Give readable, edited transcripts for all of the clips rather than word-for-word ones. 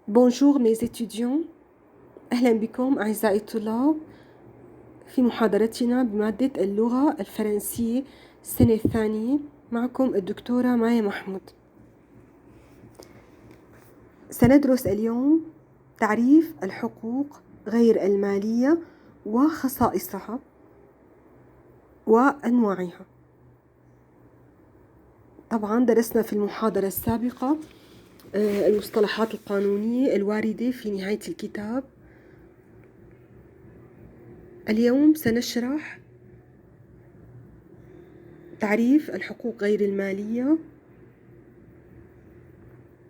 Bonjour mes étudiants، أهلا بكم أعزائي الطلاب في محاضرتنا بمادة اللغة الفرنسية السنة الثانية. معكم الدكتورة مايا محمود. سندرس اليوم تعريف الحقوق غير المالية وخصائصها وأنواعها. طبعا درسنا في المحاضرة السابقة المصطلحات القانونية الواردة في نهاية الكتاب. اليوم سنشرح تعريف الحقوق غير المالية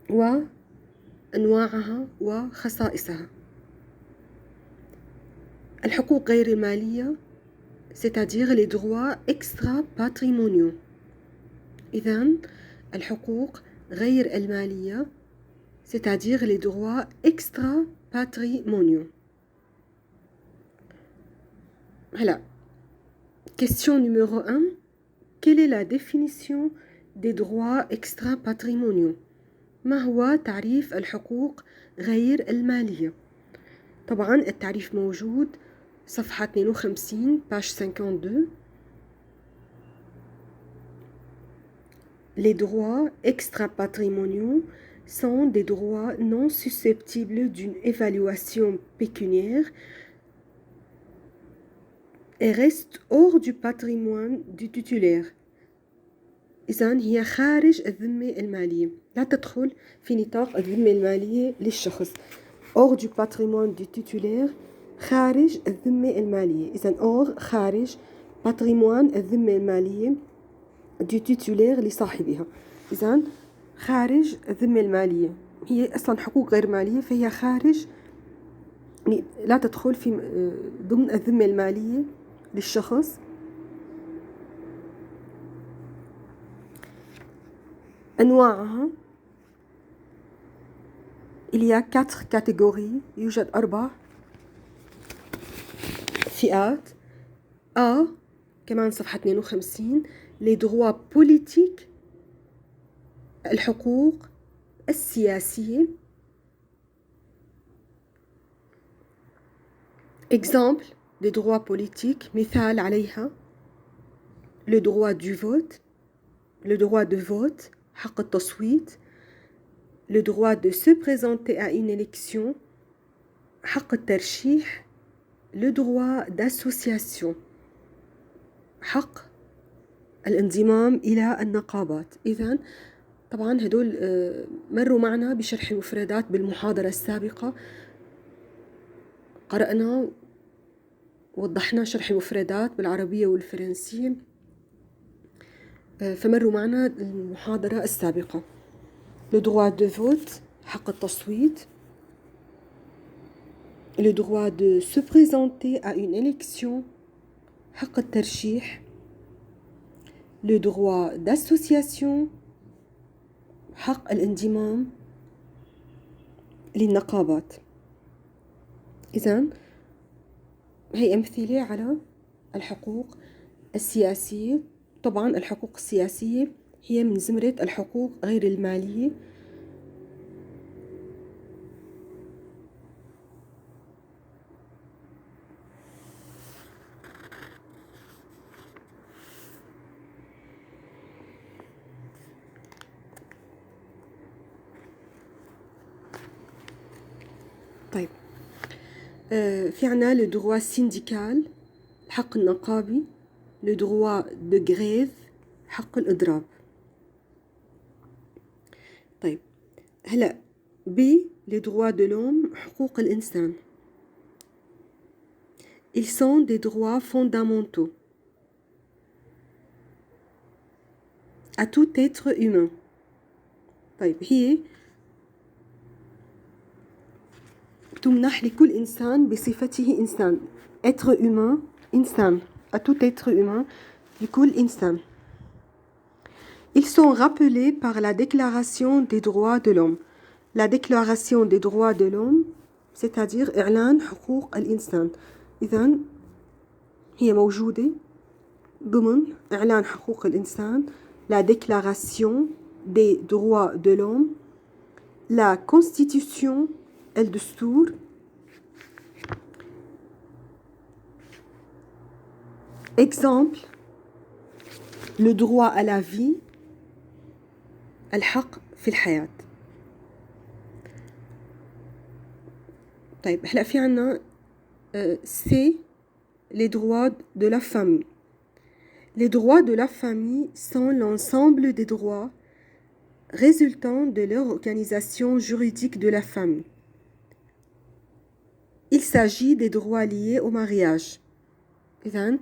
وأنواعها وخصائصها. الحقوق غير المالية c'est-à-dire les droits extra-patrimoniaux. إذن الحقوق غير المالية c'est-à-dire les droits extra-patrimoniaux. هلا question numéro 1. Quelle est la définition des droits extra-patrimoniaux؟ ما هو تعريف الحقوق غير المالية؟ طبعا التعريف موجود صفحة 52 page 52. Les droits extra-patrimoniaux sont des droits non susceptibles d'une évaluation pécuniaire et restent hors du patrimoine du titulaire. إذن هي خارج الذمة المالية، لا تدخل في نطاق الذمة المالية للشخص. hors du patrimoine du titulaire، خارج الذمة المالية. إذن hors خارج patrimoine الذمة المالية du titulaire لصاحبها. إذن خارج الذمة المالية، هي أصلا حقوق غير مالية فهي خارج، لا تدخل في ضمن الذمة المالية للشخص. أنواعها il y a 4 catégories، يوجد 4 فئات. A كمان صفحة 52 les droits politiques، الحقوق السياسية. exemple des droits politiques، مثال عليها le droit du vote، le droit de vote حق التصويت، le droit de se présenter à une élection حق الترشيح، le droit d'association حق الانضمام إلى النقابات. إذن طبعا هدول مروا معنا بشرح المفردات بالمحاضرة السابقة، قرأنا ووضحنا شرح المفردات بالعربية والفرنسية، فمروا معنا المحاضرة السابقة. le droit de vote حق التصويت، le droit de se présenter à une élection حق الترشيح، le droit d'association حق الانضمام للنقابات. إذن هي أمثلة على الحقوق السياسية. طبعا الحقوق السياسية هي من زمرة الحقوق غير المالية. طيب في عنا le droit syndical الحق النقابي، le droit de grève حق الإضراب. طيب هلا B les droits de l'homme حقوق الإنسان. ils sont des droits fondamentaux à tout être humain. طيب هي تمنح لكل إنسان بصفته إنسان، être humain إنسان، à tout être humain لكل إنسان. ils sont rappelés par la déclaration des droits de l'homme. la déclaration des droits de l'homme c'est-à-dire إعلان حقوق الإنسان. إذن هي موجودة ضمن إعلان حقوق الإنسان la déclaration des droits de l'homme، la constitution الدستور. Exemple, le droit à la vie، الحق في الحياة. طيب هلا في عنا c'est les droits de la famille. Les droits de la famille sont l'ensemble des droits résultant de l'organisation juridique de la famille. Il s'agit des droits liés au mariage. إذن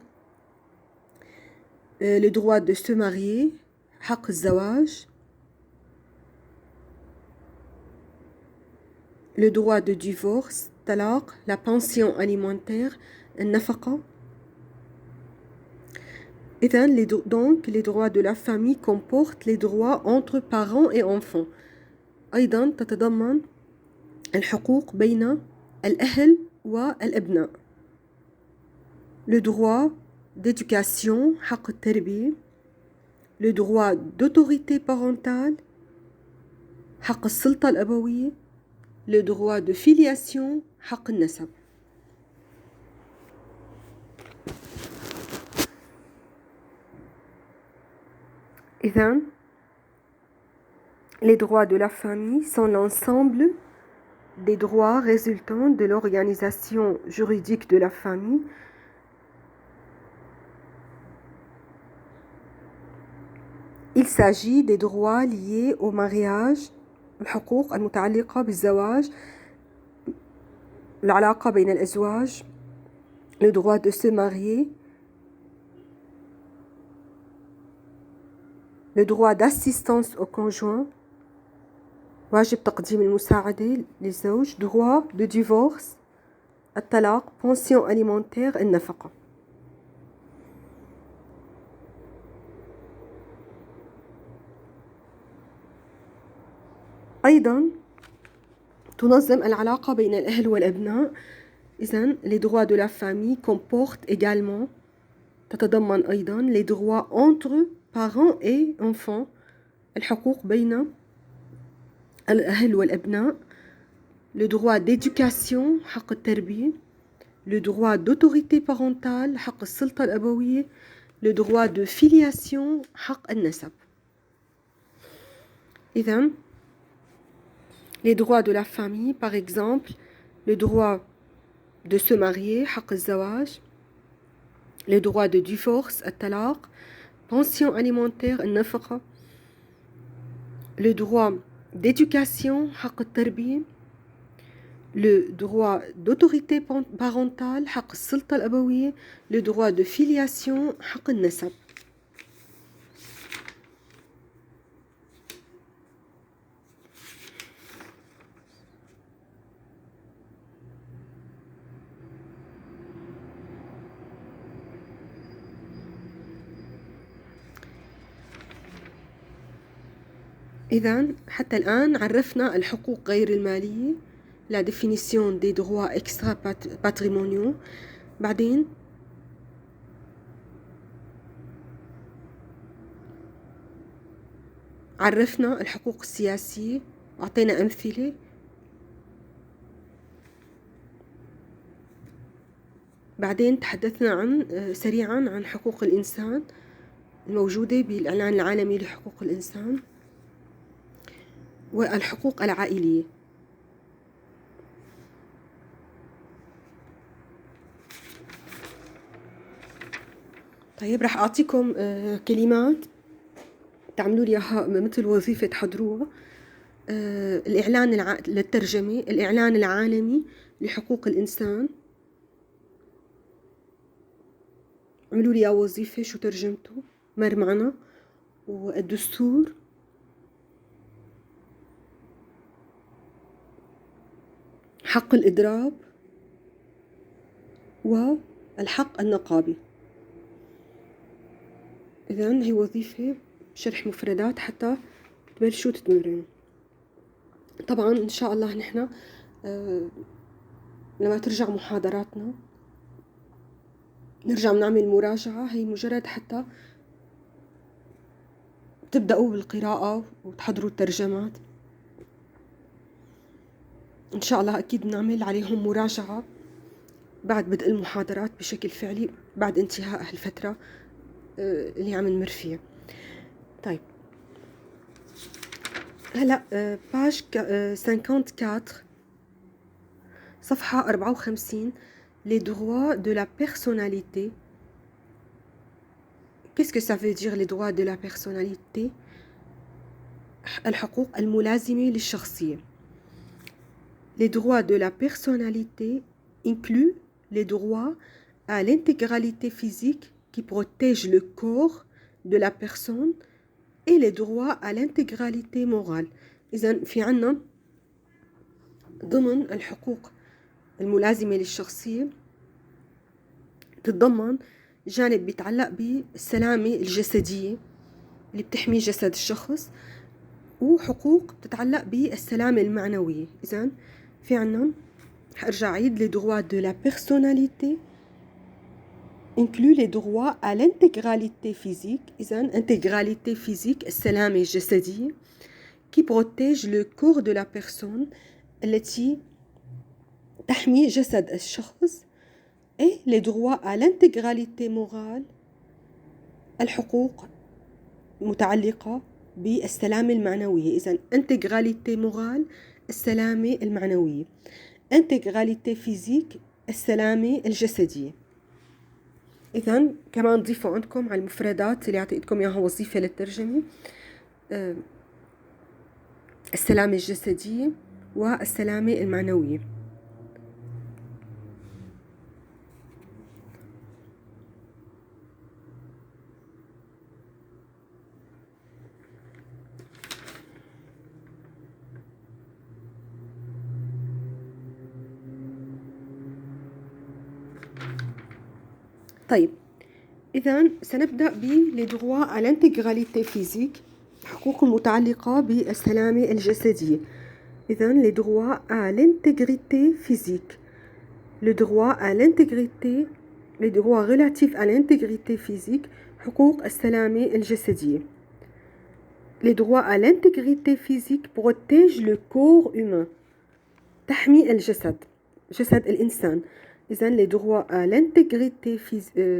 le droit de se marier، حق الزواج. Le droit de divorce، طلاق. La pension alimentaire، النفقة. Donc les droits de la famille comportent les droits entre parents et enfants. أيضا تتضمن الحقوق بين الأهل والأبناء. Le droit d'éducation، حق التربية. Le droit d'autorité parentale، حق السلطة الأبوية. Le droit de filiation، حق النسب. إذن les droits de la famille sont l'ensemble des droits résultant de l'organisation juridique de la famille. Il s'agit des droits liés au mariage، الحقوق المتعلقة بالزواج، العلاقة بين الأزواج. Le droit de se marier. Le droit d'assistance au conjoint، واجب تقديم المساعدة للزوج. Droit de divorce، الطلاق. Pension alimentaire، النفقة. أيضا تنظم العلاقة بين الأهل والأبناء. إذن les droits de la famille comportent également، تتضمن أيضا les droits entre parents et enfants، الحقوق بين الأهل والأبناء. Le droit d'éducation، حق التربية. Le droit d'autorité parentale، حق السلطة الأبوية. Le droit de filiation، حق النسب. إذن les droits de la famille، par exemple le droit de se marier، حق الزواج. Le droit de divorce، الطلاق. Pension alimentaire، النفقة. Le droit d'éducation، حق التربية. Le droit d'autorité parentale، حق السلطة الأبوية. Le droit de filiation، حق النسب. إذن حتى الآن عرفنا الحقوق غير المالية، la définition des droits extra-patrimoniaux. بعدين عرفنا الحقوق السياسية وأعطينا أمثلة. بعدين تحدثنا سريعا عن حقوق الإنسان الموجودة بالإعلان العالمي لحقوق الإنسان، والحقوق العائلية. طيب راح أعطيكم كلمات تعملوا لي إياها مثل وظيفة تحضروها. الإعلان للترجمة، الإعلان العالمي لحقوق الإنسان، عملوا لي وظيفة شو ترجمته، مر معنا. والدستور، حق الإضراب، والحق النقابي. إذن هي وظيفة شرح مفردات حتى تبلشوا تتمرنوا. طبعا إن شاء الله نحن لما ترجع محاضراتنا نرجع نعمل مراجعة، هي مجرد حتى تبدأوا بالقراءة وتحضروا الترجمات. إن شاء الله أكيد نعمل عليهم مراجعة بعد بدء المحاضرات بشكل فعلي بعد انتهاء الفترة اللي عم نمر فيها. طيب هلا باج 54 صفحة 54 les droits de la personnalité. Qu'est-ce que ça veut dire les droits de la personnalité؟ الحقوق الملازمة للشخصية. Les droits de la personnalité incluent les droits à l'intégralité physique qui protègent le corps de la personne et les droits à l'intégralité morale. إذن في عنا ضمن الحقوق الملازمة للشخصية تتضمن جانب بيتعلق بالسلامة الجسدية اللي بتحمي جسد الشخص، وحقوق تتعلق بالسلامة المعنوية. إذن في عنا هرجع عيد les droits de la personnalité inclut les droits à l'intégralité physique. إذن intégralité physique السلامة الجسدية qui protège le corps de la personne التي تحمي جسد الشخص، et les droits à l'intégralité morale الحقوق متعلقة بالسلامة المعنوية. إذن intégralité morale السلامة المعنوية، intégralité physique السلامة الجسدية. إذن كمان ضيفوا عندكم على المفردات اللي أعطيتكم إياها وظيفة للترجمة السلامة الجسدية والسلامة المعنوية. طيب إذن سنبدأ les droits à l'intégralité physique، الحقوق المتعلقة بالسلامة الجسدية. إذن les droits à l'intégrité physique، le droit à l'intégrité، les droits relatifs à l'intégrité physique، حقوق السلامة الجسدية. Les droits à l'intégrité physique protègent le corps humain، تحمي الجسد، جسد الإنسان. إذن les droits à l'intégrité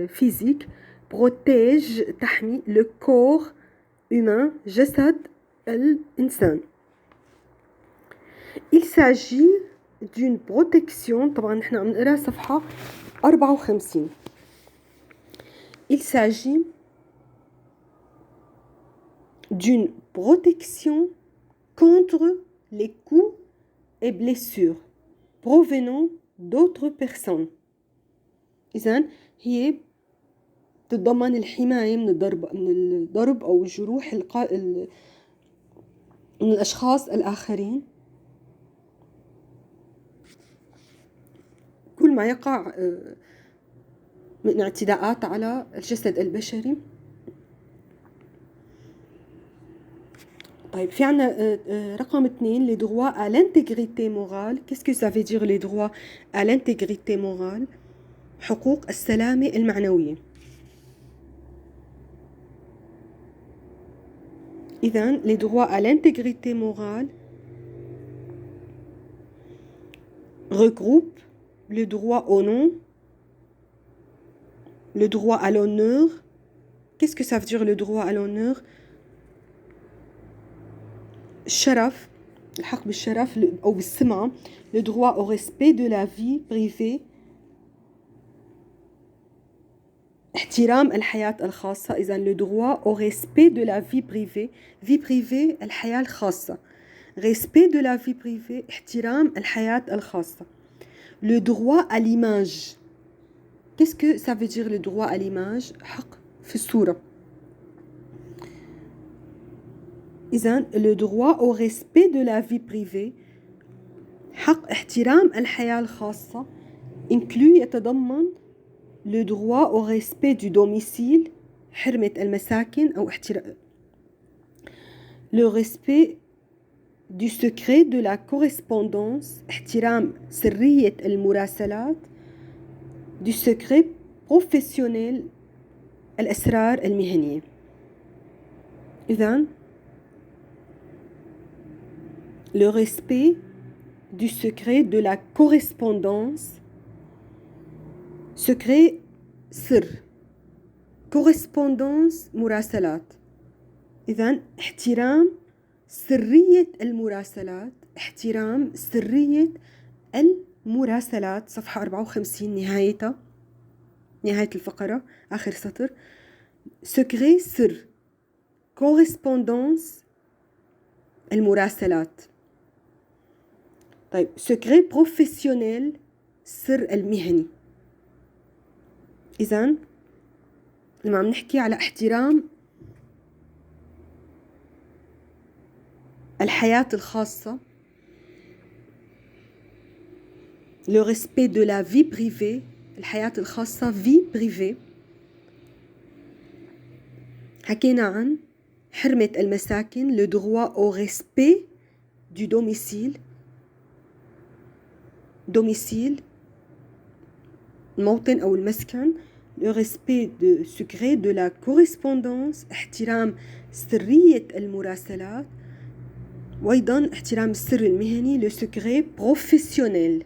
physique protègent تحمي le corps humain، جسد الإنسان. Il s'agit d'une protection. طبعا نحن عم نقرأ صفحة 54. Il s'agit d'une protection contre les coups et blessures provenant d'autres personnes. إذن هي تتضمن الحماية من الضرب أو الجروح من الأشخاص الآخرين، كل ما يقع من اعتداءات على الجسد البشري. طيب في عنا رقم 2 les droits à l'intégrité morale. Qu'est-ce que ça veut dire les droits à l'intégrité morale؟ حقوق السلامة المعنوية. إذن les droits à l'intégrité morale regroupent le droit au nom, le droit à l'honneur. Qu'est-ce que ça veut dire le droit à l'honneur؟ الشرف، الحق بالشرف أو بالسمعة، le droit au respect de la vie privée، احترام الحياة الخاصة. إذن le droit au respect de la vie privée، vie privée الحياة الخاصة، respect de la vie privée احترام الحياة الخاصة. Le droit à l'image. Qu'est-ce que ça veut dire le droit à l'image؟ حق في الصورة. إذن le droit au respect de la vie privée حق احترام الحياة الخاصة inclut يتضمن le droit au respect du domicile، حرمة المساكن أو احترام le respect du secret de la correspondance، احترام سرية المراسلات، du secret professionnel الأسرار المهنية. إذن le respect du secret de la correspondance. secret سر، correspondance مراسلات. إذن احترام سرية المراسلات، احترام سرية المراسلات. صفحة 54 نهايتها، نهاية الفقرة آخر سطر. secret سر، correspondance المراسلات. طيب secret professionnel السر المهني. إذن لما عم نحكي على احترام الحياة الخاصة، le respect de la vie privée، الحياة الخاصة vie privée. حكينا عن حرمة المساكن، le droit au respect du domicile، domicile الموطن أو المسكن. le respect de secret de la correspondance، احترام سرية المراسلات، وأيضا احترام السر المهني le secret professionnel.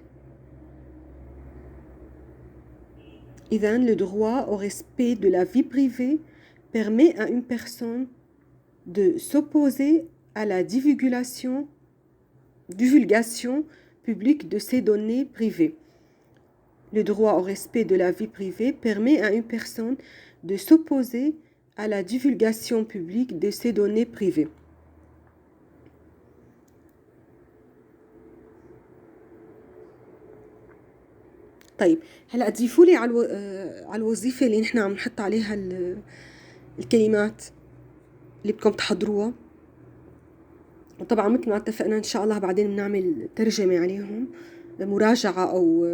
إذن le droit au respect de la vie privée permet à une personne de s'opposer à la divulgation publique de ses données privées. Le droit au respect de la vie privée permet à une personne de s'opposer à la divulgation publique de ses données privées. طيب هلا تضيفوا لي على الوظيفة اللي نحن عم نحط عليها الكلمات اللي بدكم تحضروها. وطبعا مثل ما اتفقنا ان شاء الله بعدين بنعمل ترجمة عليهم، مراجعة او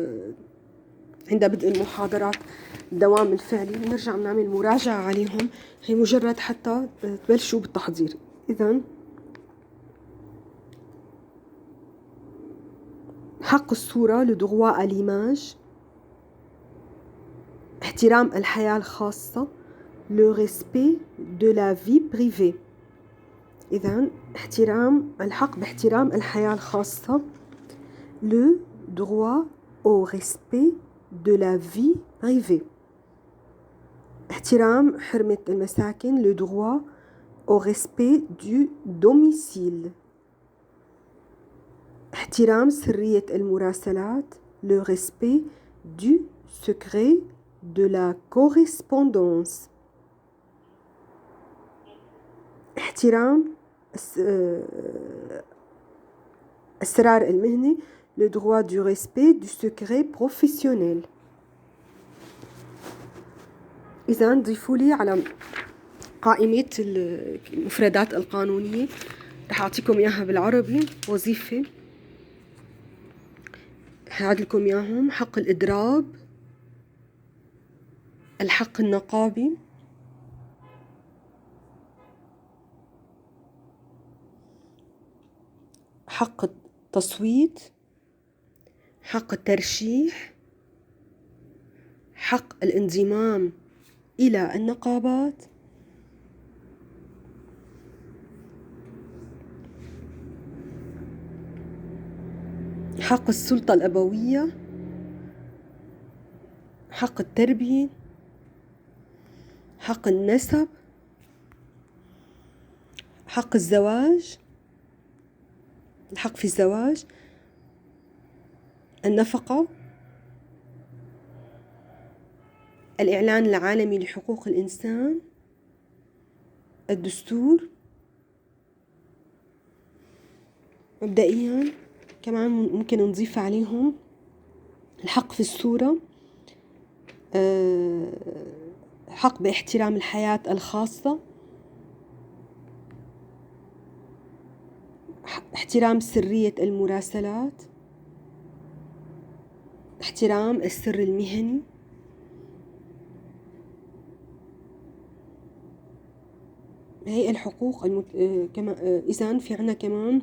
عند بدء المحاضرات الدوام الفعلي بنرجع بنعمل مراجعة عليهم. هي مجرد حتى تبلشوا بالتحضير. إذن حق الصورة le droit à l'image، احترام الحياة الخاصة le respect de la vie privée. إذن الحق باحترام الحياة الخاصة le droit au respect de la vie privée. احترام حرمة المساكن le droit au respect du domicile. احترام سرية المراسلات le respect du secret de la correspondance. احترام السرار المهني le droit du respect du secret professionnel. إذا ضيفوا لي على قائمة المفردات القانونية، رح أعطيكم إياها بالعربي. وظيفة هعد لكم إياهم: حق الإضراب، الحق النقابي، حق التصويت، حق الترشيح، حق الانضمام إلى النقابات، حق السلطة الأبوية، حق التربية، حق النسب، حق الزواج، الحق في الزواج، النفقة، الإعلان العالمي لحقوق الإنسان، الدستور. مبدئيا كمان ممكن نضيف عليهم الحق في الصورة، حق باحترام الحياة الخاصة، احترام سرية المراسلات، احترام السر المهني، هي الحقوق إذن في عنا كمان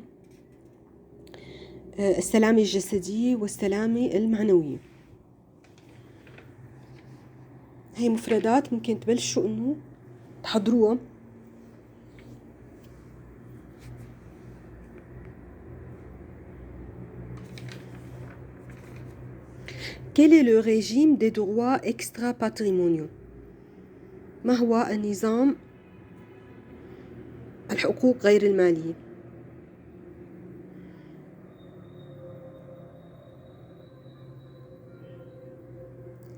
السلامة الجسدية والسلامة المعنوية. هي مفردات ممكن تبلشوا إنه تحضروها. Quel est le régime des droits extra-patrimoniaux? ما هو النظام الحقوق غير المالية؟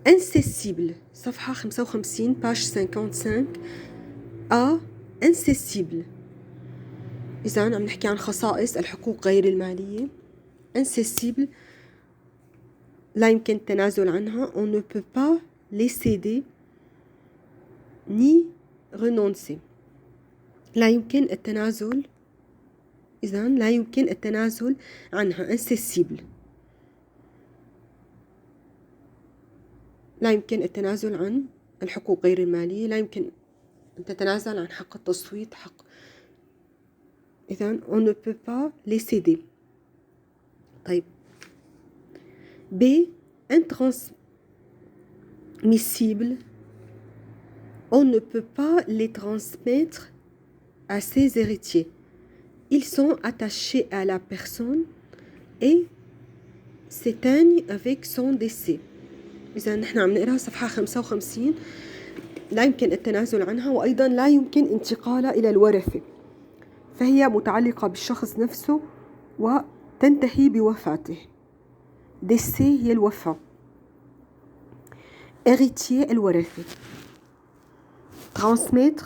incessible صفحة 55 page 55 A incessible. إذا عم نحكي عن خصائص الحقوق غير المالية. incessible لا يمكن التنازل عنها. on ne peut pas les céder ni renoncer. لا يمكن التنازل. إذا لا يمكن التنازل عنها incessible. لا يمكن التنازل عن الحقوق غير المالية. لا يمكن أن تتنازل عن حق التصويت حق. إذن on ne peut pas les céder. طيب B intransmissible on ne peut pas les transmettre à ses héritiers. Ils sont attachés à la personne et s'éteignent avec son décès. إذا نحن عم نقرأ صفحة 55. لا يمكن التنازل عنها وأيضا لا يمكن انتقالها إلى الورثة، فهي متعلقة بالشخص نفسه وتنتهي بوفاته. décès هي الوفاة. héritier الورثة. transmettre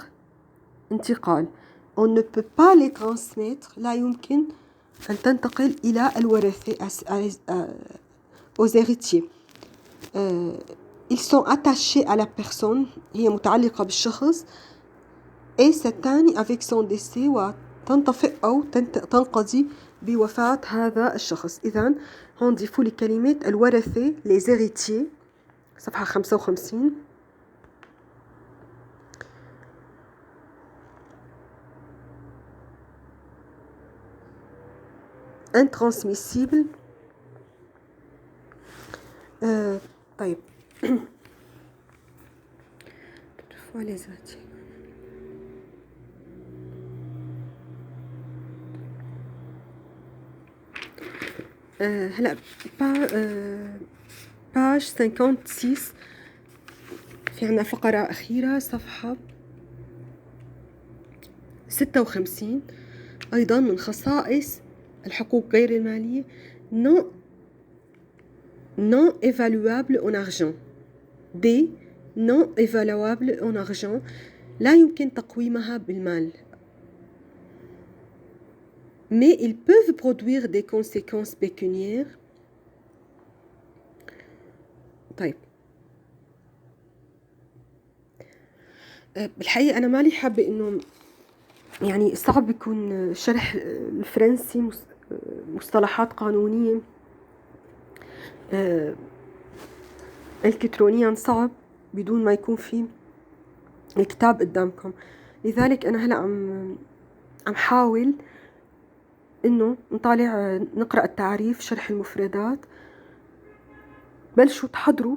انتقال. on ne peut pas les transmettre لا يمكن أن تنتقل إلى الورثة aux héritiers. ils sont attachés à la personne هي متعلقة بالشخص et s'éteignent avec son décès وتنطفئ أو تنقضي بوفاة هذا الشخص. إذن هون ضيفوا لي كلمة الورثة les héritiers صفحة 55. intransmissible. طيب les héritiers. هلا page 56 في عنا فقرة أخيرة صفحة 56 أيضا من خصائص الحقوق غير المالية non évaluable en argent. D non évaluable en argent لا يمكن تقويمها بالمال. mais ils peuvent produire des conséquences pécuniaires. طيب بالحقيقة أنا مالي حابة إنه يعني صعب يكون شرح الفرنسي مصطلحات قانونية إلكترونيا صعب بدون ما يكون في الكتاب قدامكم. لذلك أنا هلأ عم حاول إنه نطالع نقرأ التعريف شرح المفردات. بلشوا تحضروا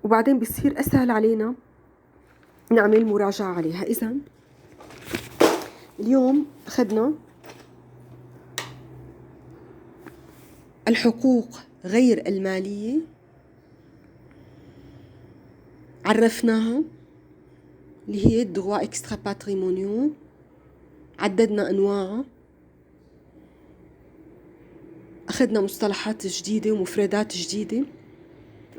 وبعدين بيصير أسهل علينا نعمل مراجعة عليها. إذن اليوم أخذنا الحقوق غير المالية، عرفناها اللي هي droits extra patrimoniaux، عددنا أنواعها، أخذنا مصطلحات جديدة ومفردات جديدة،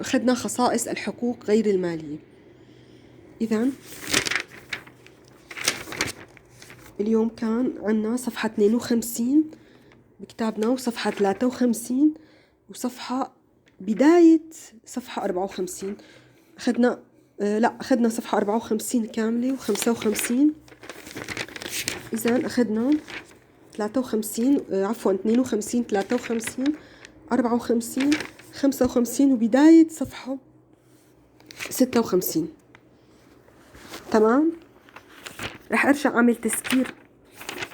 أخذنا خصائص الحقوق غير المالية. إذن اليوم كان عنا صفحة 52 بكتابنا وصفحة 53 وصفحة بداية صفحة 54. أخذنا صفحة 54 كاملة و55. إذن أخذنا 53 52 53 54 55 وبداية صفحة 56. تمام. رح أرجع أعمل تذكير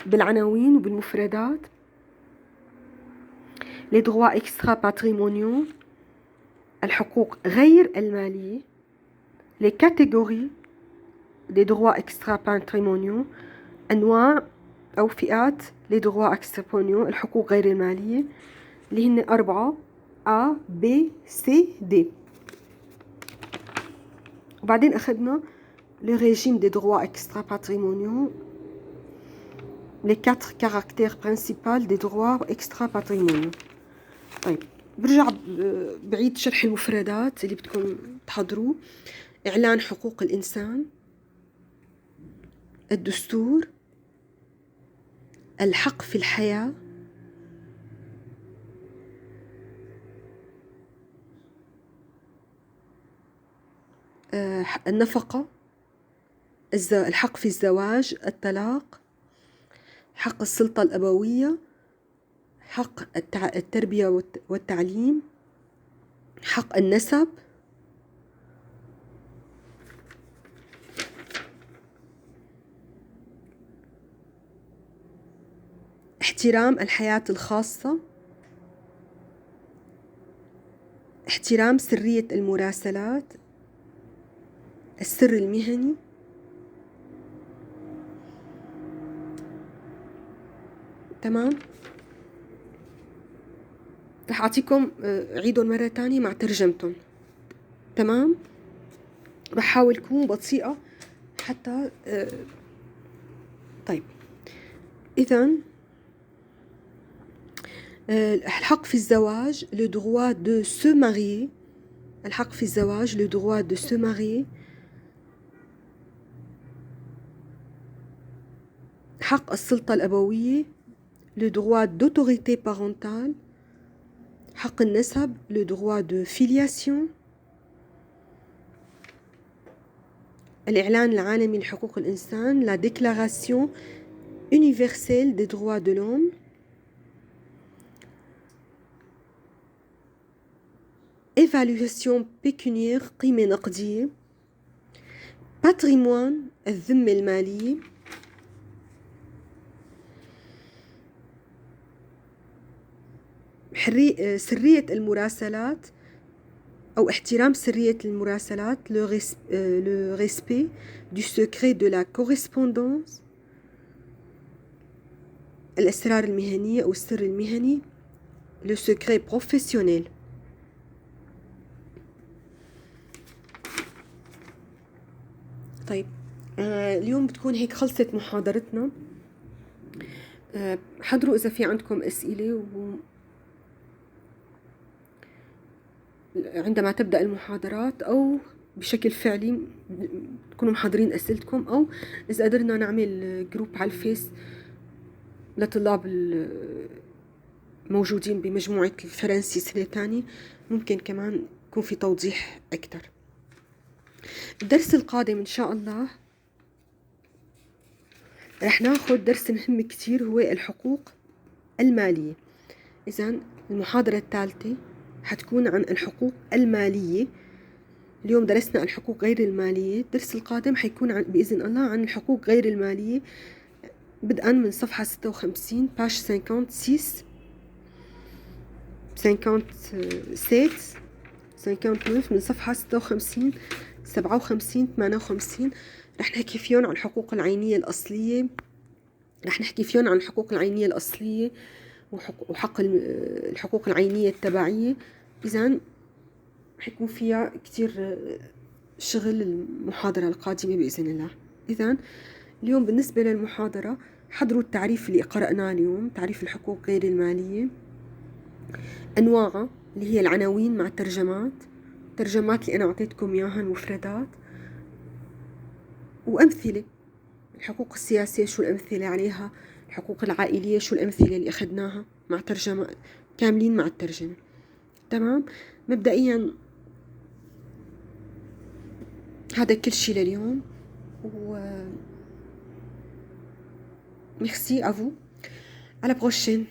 بالعناوين وبالمفردات. les droits extra patrimoniaux الحقوق غير المالية، les catégories des droits extra patrimoniaux أنواع أو فئات les droits extra patrimoniaux الحقوق غير المالية اللي هن 4. A B C D. وبعدين أخذنا le régime des droits extra-patrimoniaux, les 4 caractères principaux des droits extra-patrimoniaux. طيب برجع بعيد شرح المفردات اللي بدكم تحضروه. إعلان حقوق الإنسان، الدستور، الحق في الحياة، النفقة، الحق في الزواج، الطلاق، حق السلطة الأبوية، حق التربية والتعليم، حق النسب، احترام الحياة الخاصة، احترام سرية المراسلات، السر المهني، تمام. رح أعطيكم عيدهم مرة تانية مع ترجمتهم، تمام. بحاول كون بطيئة حتى طيب إذن الحق في الزواج le droit de se marier، الحق في الزواج le droit de se marier، حق السلطة الأبوية le droit d'autorité parentale، حق النسب le droit de filiation، الإعلان العالمي لحقوق الإنسان la déclaration universelle des droits de l'homme، évaluation pécuniaire قيمة نقدية، patrimoine الذمة المالية، سرية المراسلات أو احترام سرية المراسلات le respect du secret de la correspondance، الأسرار المهنية أو السر المهني le secret professionnel. طيب اليوم بتكون هيك خلصت محاضرتنا. حضروا إذا في عندكم أسئلة عندما تبدأ المحاضرات أو بشكل فعلي تكونوا محضرين أسئلتكم، أو إذا قدرنا نعمل جروب على الفيس لطلاب موجودين بمجموعة الفرنسي سنة تانية ممكن كمان يكون في توضيح أكتر. الدرس القادم إن شاء الله رح ناخد درس مهم كتير هو الحقوق المالية. إذن المحاضرة الثالثة حتكون عن الحقوق المالية. اليوم درسنا الحقوق غير المالية، الدرس القادم حيكون بإذن الله عن الحقوق غير المالية بدءا من صفحة 56 باش 56 57 59 من صفحة 56 57 58 رح نحكي فيهم عن الحقوق العينية الأصلية، رح نحكي فيهم عن الحقوق العينية الأصلية وحق الحقوق العينية التبعية. إذن حيكون فيها كتير شغل المحاضرة القادمة بإذن الله. إذن اليوم بالنسبة للمحاضرة حضروا التعريف اللي قرأناه اليوم، تعريف الحقوق غير المالية، أنواعها اللي هي العناوين مع الترجمات، الترجمات اللي أنا أعطيتكم إياها المفردات، وأمثلة الحقوق السياسية شو الأمثلة عليها، الحقوق العائلية شو الأمثلة اللي أخذناها مع ترجمة كاملين مع الترجمة. تمام. مبدئيا هذا كل شيء لليوم، و merci à vous, à la prochaine.